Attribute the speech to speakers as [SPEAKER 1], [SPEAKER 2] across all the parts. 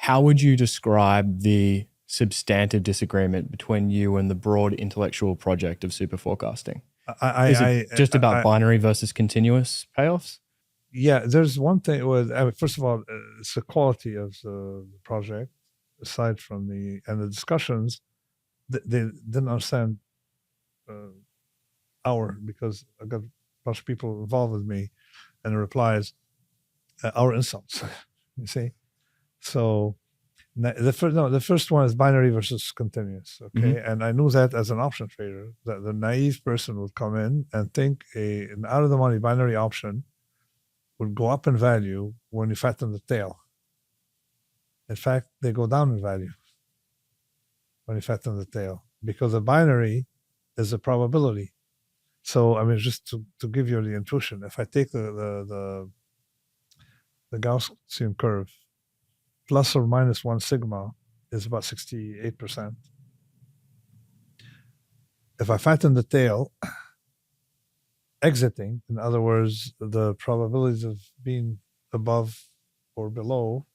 [SPEAKER 1] How would you describe the substantive disagreement between you and the broad intellectual project of super forecasting? Is it just about binary versus continuous payoffs?
[SPEAKER 2] Yeah, there's one thing. First of all, it's the quality of the project. Aside from the discussions, they didn't understand because I got a bunch of people involved with me, and the replies, our insults. You see, so the first one is binary versus continuous. Okay, and I knew that as an option trader, that the naive person would come in and think an out of the money binary option would go up in value when you fatten the tail. In fact, they go down in value when you fatten the tail, because a binary is a probability. So, I mean, just to give you the intuition, if I take the Gaussian curve, plus or minus 1 sigma is about 68%. If I fatten the tail, exiting, in other words, the probabilities of being above or below,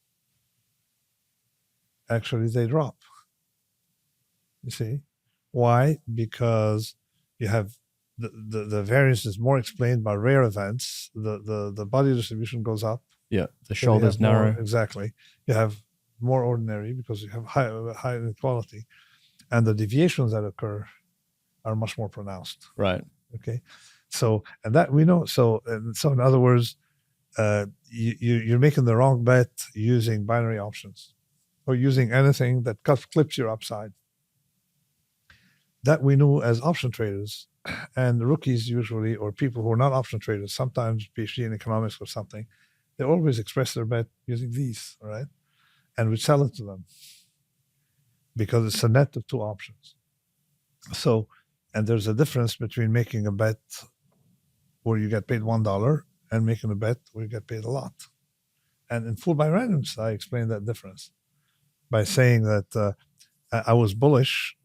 [SPEAKER 2] actually they drop. You see? Why? Because you have the variance is more explained by rare events. The body distribution goes up.
[SPEAKER 1] Yeah, the shoulders narrow.
[SPEAKER 2] Exactly. You have more ordinary because you have high inequality. And the deviations that occur are much more pronounced.
[SPEAKER 1] Right.
[SPEAKER 2] Okay. So, and that we know. So in other words, you're making the wrong bet using binary options or using anything that clips your upside. That we knew as option traders, and rookies usually, or people who are not option traders, sometimes PhD in economics or something, they always express their bet using these, right? And we sell it to them because it's a net of two options. So, and there's a difference between making a bet where you get paid $1 and making a bet where you get paid a lot. And in Fool by Randoms, I explained that difference by saying that I was bullish,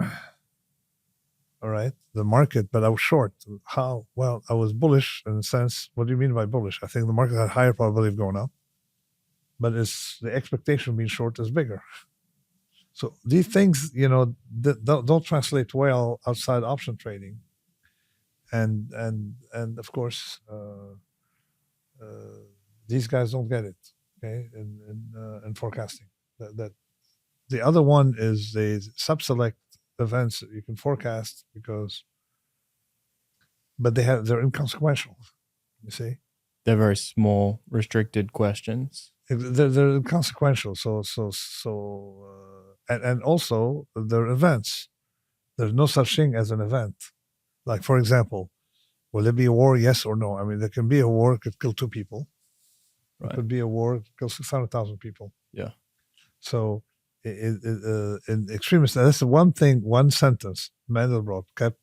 [SPEAKER 2] all right, the market, but I was short. How? Well, I was bullish in the sense, what do you mean by bullish? I think the market had higher probability of going up, but it's the expectation of being short is bigger. So these things, don't translate well outside option trading. And of course, these guys don't get it, okay, in forecasting. That the other one is they subselect events that you can forecast but they're inconsequential. You see,
[SPEAKER 1] they're very small, restricted questions.
[SPEAKER 2] They're inconsequential. And also they're events. There's no such thing as an event. Like, for example, will there be a war? Yes or no? I mean, there can be a war, it could kill 2 people. Right. It could be a war, it could kill 600,000 people.
[SPEAKER 1] Yeah.
[SPEAKER 2] So in extremist, that's the one sentence Mandelbrot kept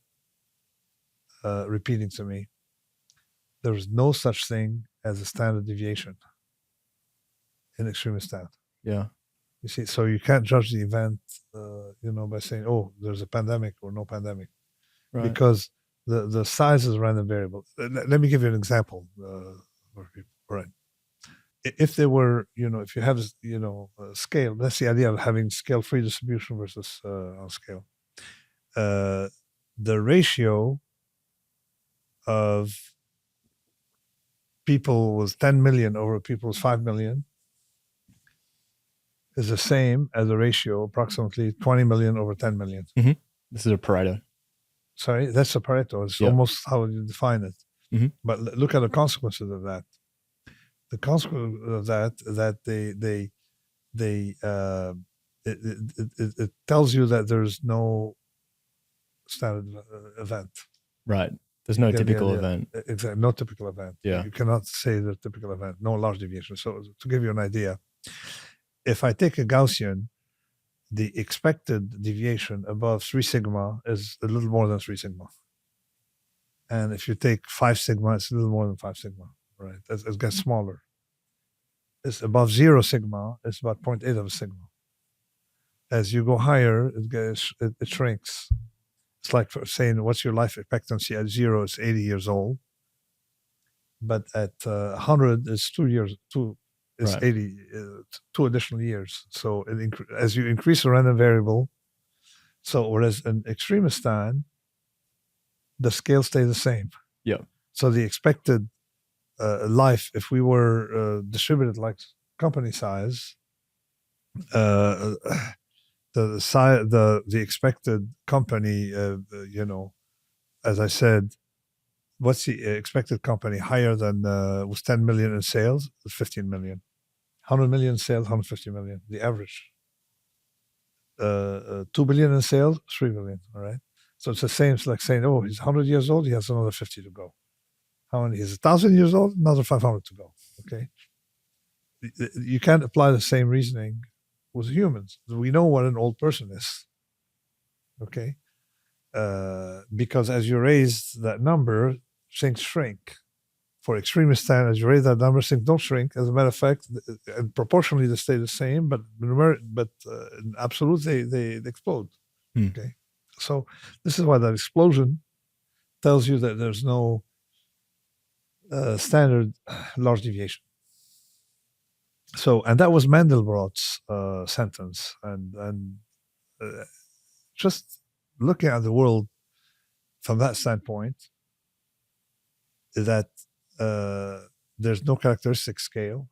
[SPEAKER 2] repeating to me. There is no such thing as a standard deviation in extremist stat.
[SPEAKER 1] Yeah.
[SPEAKER 2] You see, so you can't judge the event, by saying, oh, there's a pandemic or no pandemic. Right. Because the size is a random variable. Let me give you an example. Right. If there were, if you have, a scale, that's the idea of having scale-free distribution versus on scale. The ratio of people with 10 million over people with 5 million is the same as the ratio approximately 20 million over 10 million.
[SPEAKER 1] Mm-hmm. This is a Pareto.
[SPEAKER 2] Sorry, that's a Pareto. It's almost how you define it.
[SPEAKER 1] Mm-hmm.
[SPEAKER 2] But look at the consequences of that. The consequence of that it tells you that there's no standard event.
[SPEAKER 1] Right. There's no typical event.
[SPEAKER 2] Exactly. No typical event.
[SPEAKER 1] Yeah.
[SPEAKER 2] You cannot say the typical event. No large deviation. So to give you an idea, if I take a Gaussian, the expected deviation above 3 sigma is a little more than 3 sigma. And if you take 5 sigma, it's a little more than 5 sigma. Right, it gets smaller. It's above 0 sigma. It's about 0.8 of a sigma. As you go higher, it shrinks. It's like saying, what's your life expectancy at 0? It's 80 years old. But at 100, it's 2 years. It's
[SPEAKER 1] Right.
[SPEAKER 2] 80, 2 additional years. So as you increase the random variable, so whereas in Extremistan, the scale stays the same.
[SPEAKER 1] Yeah.
[SPEAKER 2] So the expected life, if we were distributed like company size, the expected company, as I said, what's the expected company higher than was 10 million in sales? 15 million. 100 million sales, 150 million. The average. 2 billion in sales, 3 billion. All right. So it's the same. It's like saying, oh, he's 100 years old. He has another 50 to go. How many? He's 1,000 years old. Another 500 to go. Okay. You can't apply the same reasoning with humans. We know what an old person is. Okay. Because as you raise that number, things shrink. For Extremistan, as you raise that number, things don't shrink. As a matter of fact, and proportionally they stay the same, but in absolute they explode. Okay, so this is why that explosion tells you that there's no standard large deviation. So, and that was Mandelbrot's sentence, and just looking at the world from that standpoint, is that there's no characteristic scale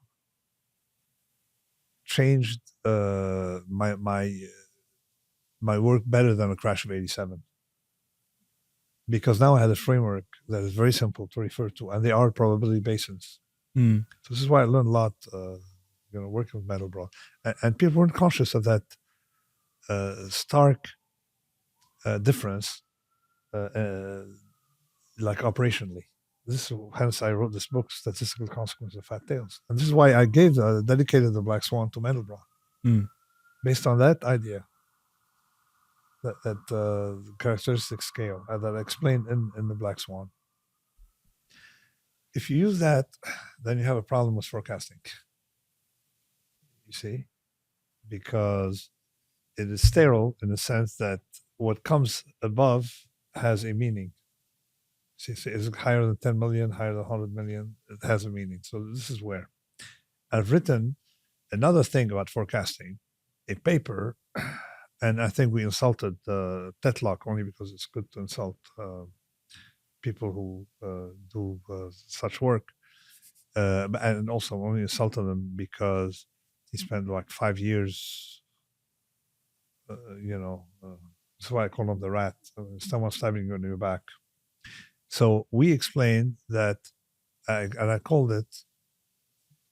[SPEAKER 2] changed my work better than a crash of 87, because now I had a framework that is very simple to refer to, and they are probability basins. So this is why I learned a lot working with Mandelbrot, and people weren't conscious of that stark difference like operationally. Hence I wrote this book, Statistical Consequences of Fat Tails. And this is why I dedicated the Black Swan to Mandelbrot. Based on that idea, that characteristic scale that I explained in the Black Swan. If you use that, then you have a problem with forecasting. You see? Because it is sterile in the sense that what comes above has a meaning. See, is it higher than 10 million, higher than 100 million? It has a meaning. So this is where I've written another thing about forecasting, a paper, and I think we insulted Tetlock only because it's good to insult people who do such work. And also only insulted him because he spent like 5 years, that's why I call him the rat. Someone stabbing you in your back. So we explained that, and I called it,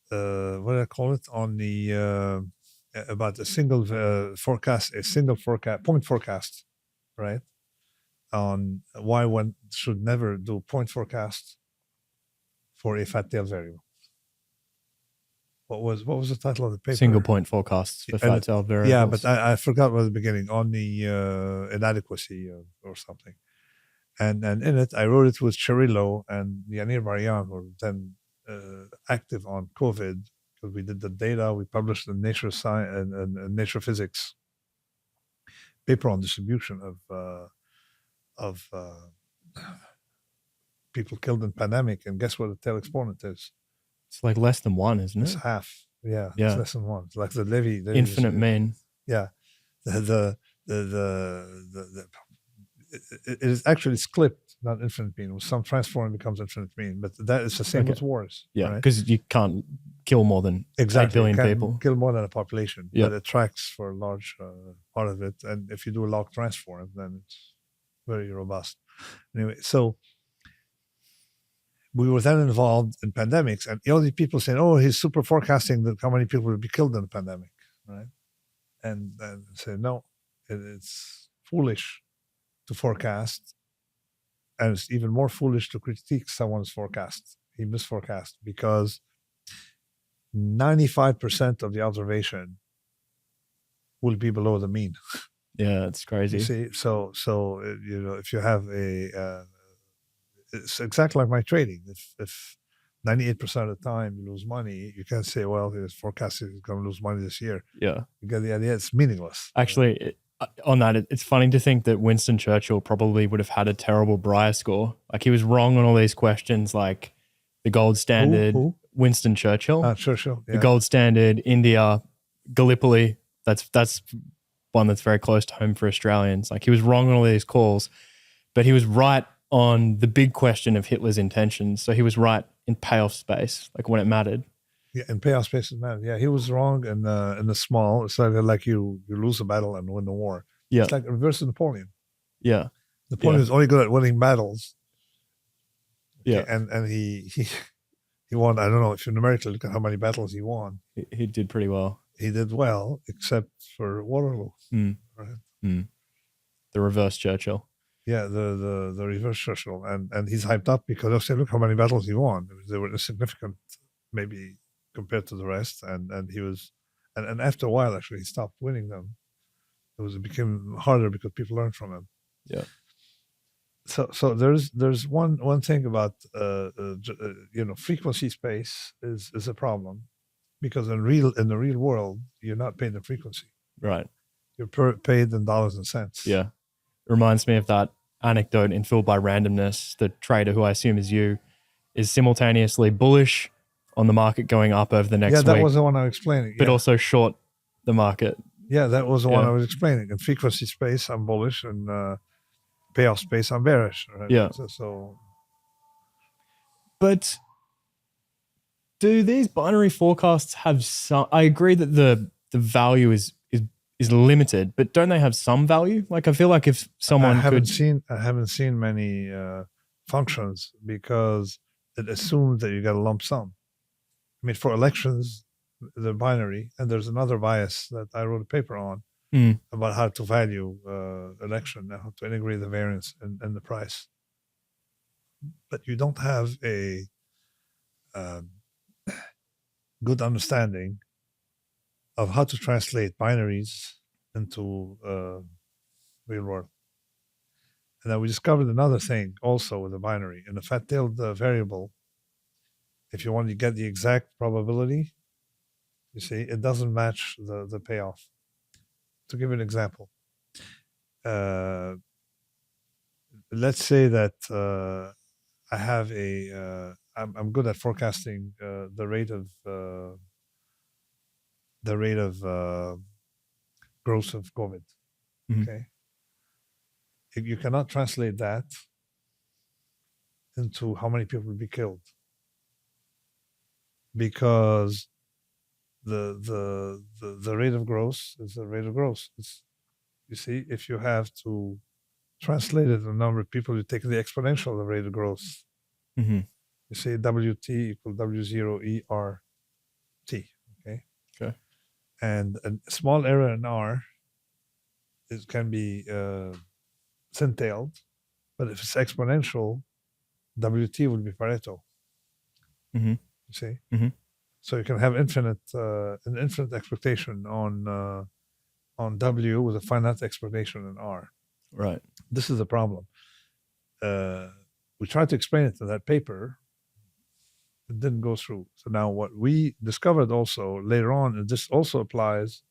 [SPEAKER 2] what did I call it? On the, about a single point forecast, right? On why one should never do point forecast for a fat tail variable. What was the title of the paper?
[SPEAKER 1] Single point forecasts for fat tail variables.
[SPEAKER 2] Yeah, but I forgot what was the beginning, on the inadequacy or something. And in it, I wrote it with Chirillo and Yanir Marian, who were then active on COVID, because we did the data. We published in Nature Science and Nature Physics paper on distribution of people killed in pandemic. And guess what the tail exponent is?
[SPEAKER 1] It's like less than 1, isn't it?
[SPEAKER 2] It's half. Yeah, it's less than 1. It's like the Levy
[SPEAKER 1] infinite mean.
[SPEAKER 2] Yeah, it is actually clipped, not infinite mean. With some transform becomes infinite mean, but that is the same with wars.
[SPEAKER 1] Yeah, because you can't kill more than 8 billion people.
[SPEAKER 2] Kill more than a population,
[SPEAKER 1] but
[SPEAKER 2] it tracks for a large part of it. And if you do a log transform, then it's very robust. Anyway, so we were then involved in pandemics, and all these people saying, "Oh, he's super forecasting that how many people will be killed in the pandemic," right? And say, no, it's foolish to forecast, and it's even more foolish to critique someone's forecast. He misforecast, because 95% of the observation will be below the mean.
[SPEAKER 1] Yeah, it's crazy.
[SPEAKER 2] You see, so if you have it's exactly like my trading. If 98% of the time you lose money, you can't say, well, his forecasting is going to lose money this year.
[SPEAKER 1] Yeah,
[SPEAKER 2] you get the idea. It's meaningless.
[SPEAKER 1] Actually, on that, it's funny to think that Winston Churchill probably would have had a terrible Brier score. Like, he was wrong on all these questions, like the gold standard.
[SPEAKER 2] Who?
[SPEAKER 1] Winston Churchill.
[SPEAKER 2] Churchill,
[SPEAKER 1] The gold standard, India, Gallipoli. That's one that's very close to home for Australians. Like, he was wrong on all these calls, but he was right on the big question of Hitler's intentions. So he was right in payoff space, like when it mattered.
[SPEAKER 2] Yeah, in payoff space it mattered. Yeah, he was wrong in the small. It's like you lose a battle and win the war.
[SPEAKER 1] Yeah.
[SPEAKER 2] It's like reverse Napoleon.
[SPEAKER 1] Yeah.
[SPEAKER 2] Napoleon was only good at winning battles.
[SPEAKER 1] Okay?
[SPEAKER 2] Yeah. And he won, I don't know if you numerically look at how many battles he won.
[SPEAKER 1] He did pretty well.
[SPEAKER 2] He did well, except for Waterloo. Right?
[SPEAKER 1] The reverse Churchill.
[SPEAKER 2] Yeah, the reverse Churchill. And he's hyped up because they'll say, look how many battles he won. They were insignificant, maybe compared to the rest. And he was, and after a while, actually, he stopped winning them. It became harder because people learned from him.
[SPEAKER 1] Yeah.
[SPEAKER 2] So there's one thing about frequency space is a problem, because in the real world you're not paid in frequency.
[SPEAKER 1] Right.
[SPEAKER 2] You're paid in dollars and cents.
[SPEAKER 1] Yeah. It reminds me of that anecdote in Filled by Randomness. The trader, who I assume is you, is simultaneously bullish on the market going up over the next week.
[SPEAKER 2] Yeah, that was the one I was explaining.
[SPEAKER 1] But also short the market.
[SPEAKER 2] Yeah, that was the one I was explaining. In frequency space, I'm bullish, and payoff space, I'm bearish. Right?
[SPEAKER 1] Yeah.
[SPEAKER 2] So,
[SPEAKER 1] but do these binary forecasts have some? I agree that the value is limited, but don't they have some value? Like, I feel like if someone
[SPEAKER 2] I haven't seen many functions, because it assumes that you get a lump sum. I mean, for elections, they're binary, and there's another bias that I wrote a paper on about how to value election, how to integrate the variance in the price. But you don't have a good understanding of how to translate binaries into real world. And then we discovered another thing also with the binary. In a fat-tailed variable, if you want to get the exact probability, you see, it doesn't match the payoff. To give an example, let's say that I have I'm good at forecasting the rate of growth of COVID. Okay, you cannot translate that into how many people will be killed, because the rate of growth is the rate of growth. You see, if you have to translate it in a number of people, you take the exponential of the rate of growth. You say WT equal W0 ERT. Okay. And a small error in R can be thin-tailed, but if it's exponential, WT will be Pareto. You see. So you can have an infinite expectation on W with a finite expectation in R.
[SPEAKER 1] Right.
[SPEAKER 2] This is the problem. We tried to explain it in that paper. It didn't go through. So now what we discovered also later on, and this also applies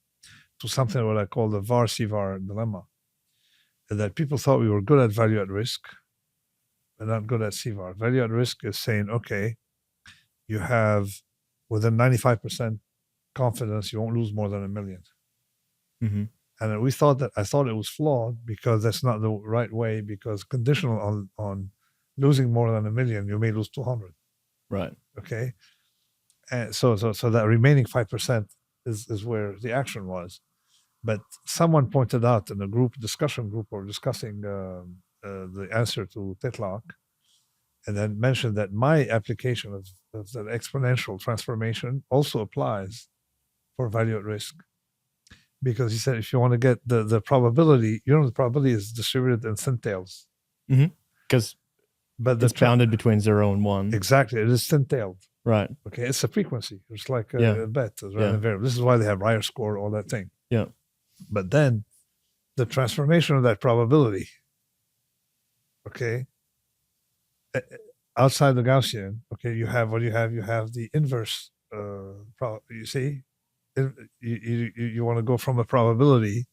[SPEAKER 2] to something what I call the VAR-CVAR dilemma, is that people thought we were good at value at risk, but not good at CVAR. Value at risk is saying, okay, you have within 95% confidence, you won't lose more than $1 million. And I thought it was flawed, because that's not the right way, because conditional on losing more than $1 million, you may lose 200.
[SPEAKER 1] Right.
[SPEAKER 2] Okay. And so that remaining 5% is where the action was. But someone pointed out in a discussion group, or discussing the answer to Titlock, and then mentioned that my application of the exponential transformation also applies for value at risk. Because he said, if you want to get the probability, the probability is distributed in thin-tails.
[SPEAKER 1] Because it's bounded between 0 and 1.
[SPEAKER 2] Exactly. It is thin-tailed.
[SPEAKER 1] Right.
[SPEAKER 2] Okay. It's a frequency. It's like a bet. It's random variable. This is why they have Ryer score, all that thing.
[SPEAKER 1] Yeah.
[SPEAKER 2] But then the transformation of that probability, okay, outside the Gaussian, okay, you have what you have. You have the inverse. You see, you want to go from a probability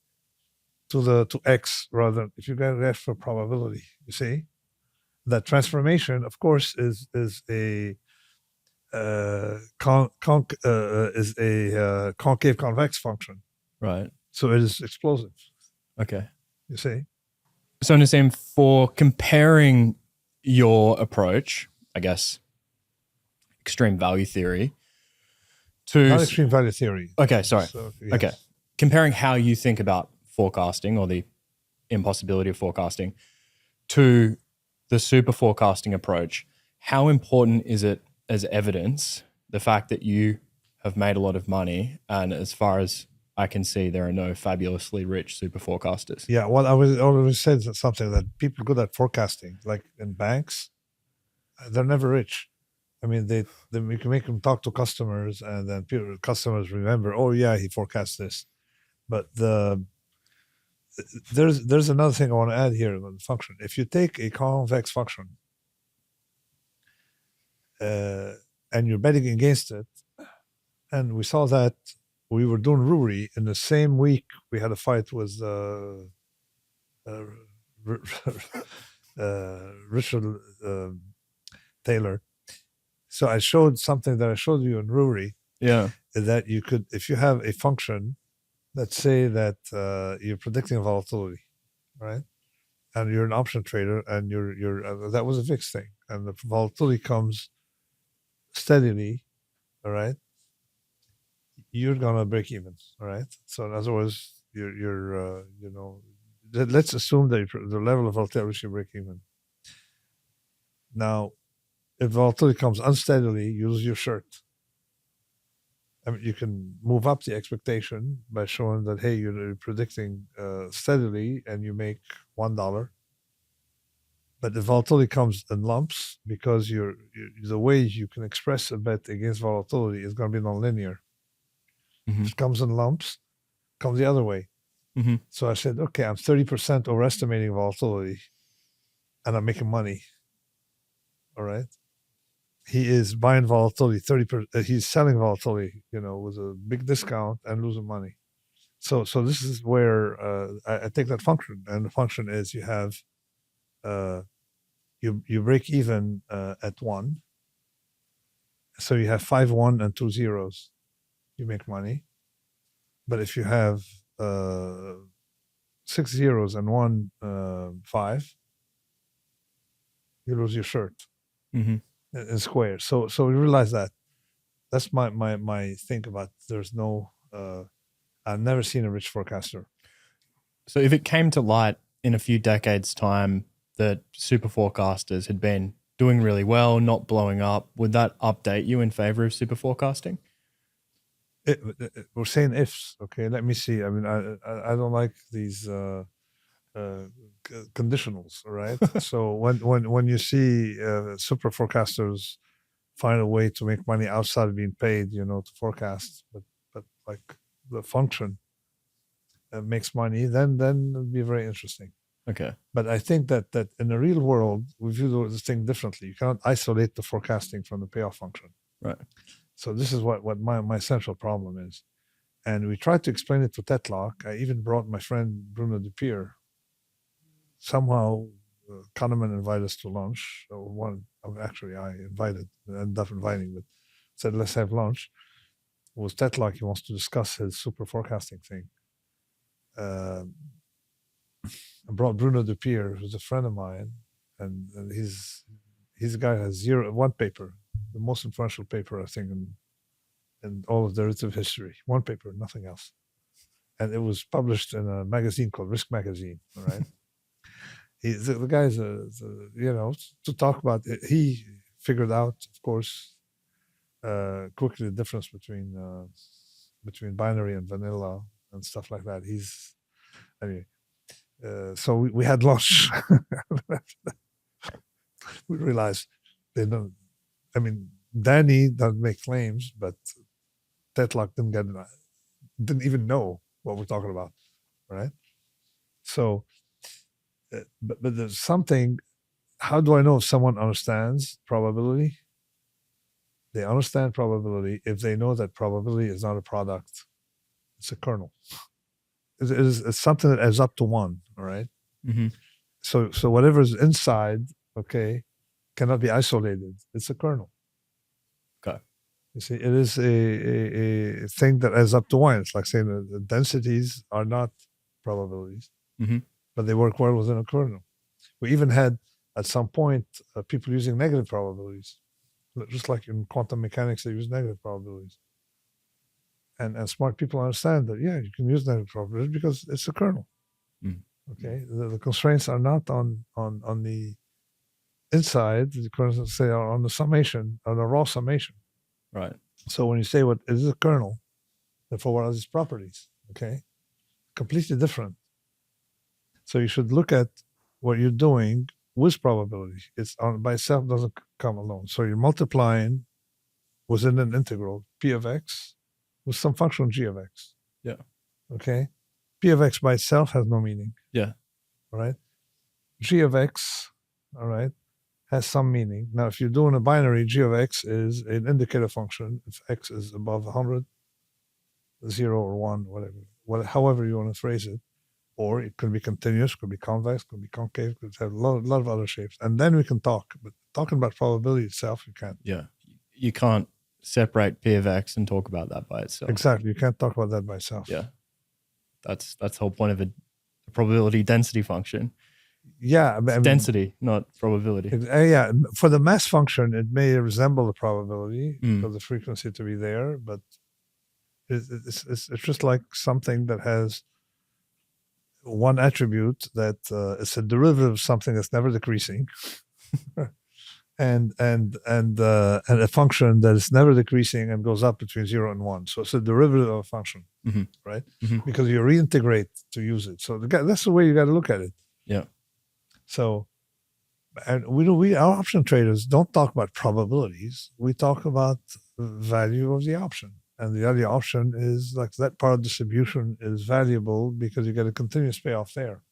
[SPEAKER 2] to X rather than, if you get F for probability. You see, that transformation, of course, is a is a concave convex function.
[SPEAKER 1] Right.
[SPEAKER 2] So it is explosive.
[SPEAKER 1] Okay.
[SPEAKER 2] You see?
[SPEAKER 1] So Nassim, for comparing your approach, I guess, extreme value theory to
[SPEAKER 2] Not extreme value theory.
[SPEAKER 1] Okay, sorry.
[SPEAKER 2] So, yes.
[SPEAKER 1] Okay. Comparing how you think about forecasting or the impossibility of forecasting to the super forecasting approach, how important is it as evidence, the fact that you have made a lot of money, and as far as I can see, there are no fabulously rich super forecasters?
[SPEAKER 2] Yeah, well, I was always said something that people good at forecasting, like in banks, they're never rich. I mean, you can make them talk to customers, and then customers remember, oh yeah, he forecast this. But there's another thing I want to add here on the function. If you take a convex function and you're betting against it, and we saw that we were doing Ruri in the same week we had a fight with Richard Taylor. So I showed something that I showed you in Ruri.
[SPEAKER 1] Yeah.
[SPEAKER 2] That you could, if you have a function, let's say that you're predicting volatility, right? And you're an option trader, and you're that was a VIX thing, and the volatility comes steadily, all right? You're gonna break even, all right? So in other words, you're let's assume that the level of volatility you break even. Now, if volatility comes unsteadily, you lose your shirt. I mean, you can move up the expectation by showing that, hey, you're predicting steadily and you make $1. But the volatility comes in lumps because the way you can express a bet against volatility is going to be nonlinear.
[SPEAKER 1] Mm-hmm.
[SPEAKER 2] If it comes in lumps, comes the other way.
[SPEAKER 1] Mm-hmm.
[SPEAKER 2] So I said, okay, I'm 30% overestimating volatility and I'm making money. All right. He is buying volatility 30%. He's selling volatility, with a big discount and losing money. So this is where I take that function, and the function is you have you break even at 1. So you have 5 1 and 2 zeros, you make money. But if you have 6 zeros and 1 5, you lose your shirt.
[SPEAKER 1] Mm-hmm.
[SPEAKER 2] In squares. So we realize that. That's my think about. There's no. I've never seen a rich forecaster.
[SPEAKER 1] So if it came to light in a few decades' time that super forecasters had been doing really well, not blowing up, would that update you in favor of super forecasting?
[SPEAKER 2] We're saying ifs. Okay, let me see. I mean, I don't like these conditionals, right? So when you see super forecasters find a way to make money outside of being paid, to forecast, but like the function makes money, then it'll be very interesting.
[SPEAKER 1] Okay.
[SPEAKER 2] But I think that in the real world, we view this thing differently. You cannot isolate the forecasting from the payoff function.
[SPEAKER 1] Right.
[SPEAKER 2] So this is what my central problem is. And we tried to explain it to Tetlock. I even brought my friend Bruno Dupier. Somehow, Kahneman invited us to lunch. Actually, I ended up inviting, but said, let's have lunch. With Tetlock, he wants to discuss his super forecasting thing. I brought Bruno Dupier, who's a friend of mine, and he's a guy who has one paper, the most influential paper, I think, in all of derivative history. One paper, nothing else. And it was published in a magazine called Risk Magazine, all right? The guy's, to talk about it. He figured out, of course, quickly the difference between binary and vanilla and stuff like that. Anyway, so we had lunch. We realized they don't. I mean, Danny doesn't make claims, but Tetlock didn't even know what we're talking about, right? So, but there's something. How do I know if someone understands probability? They understand probability if they know that probability is not a product; it's a kernel. It's something that adds up to 1. All right.
[SPEAKER 1] Mm-hmm.
[SPEAKER 2] So whatever is inside, okay, cannot be isolated. It's a kernel.
[SPEAKER 1] Okay.
[SPEAKER 2] You see, it is a thing that adds up to one. It's like saying the densities are not probabilities, but they work well within a kernel. We even had, at some point, people using negative probabilities. Just like in quantum mechanics, they use negative probabilities. And smart people understand that, yeah, you can use negative probabilities because it's a kernel. Okay? The constraints are not on the inside, the constraints say are on the summation, on the raw summation.
[SPEAKER 1] Right.
[SPEAKER 2] So when you say what is a kernel, therefore what are its properties? Okay? Completely different. So you should look at what you're doing with probability. It's by itself doesn't come alone. So you're multiplying within an integral p of x with some function g of x.
[SPEAKER 1] Yeah.
[SPEAKER 2] Okay? P of x by itself has no meaning.
[SPEAKER 1] Yeah.
[SPEAKER 2] All right? G of x, all right, has some meaning. Now, if you're doing a binary, g of x is an indicator function. If x is above 100, 0 or 1, whatever, however you want to phrase it. Or it could be continuous, could be convex, could be concave, could have a lot of other shapes. And then we can talk. But talking about probability itself, you can't.
[SPEAKER 1] Yeah. You can't separate P of X and talk about that by itself.
[SPEAKER 2] Exactly. You can't talk about that by itself.
[SPEAKER 1] Yeah. That's the whole point of a probability density function.
[SPEAKER 2] Yeah.
[SPEAKER 1] Density, not probability.
[SPEAKER 2] Yeah. For the mass function, it may resemble the probability for the frequency to be there, but it's just like something that has one attribute that is a derivative of something that's never decreasing, and a function that is never decreasing and goes up between 0 and 1. So it's a derivative of a function, right? Because you reintegrate to use it. So that's the way you got to look at it.
[SPEAKER 1] Yeah.
[SPEAKER 2] So, and our option traders don't talk about probabilities. We talk about the value of the option. And the other option is like that part of distribution is valuable because you get a continuous payoff there.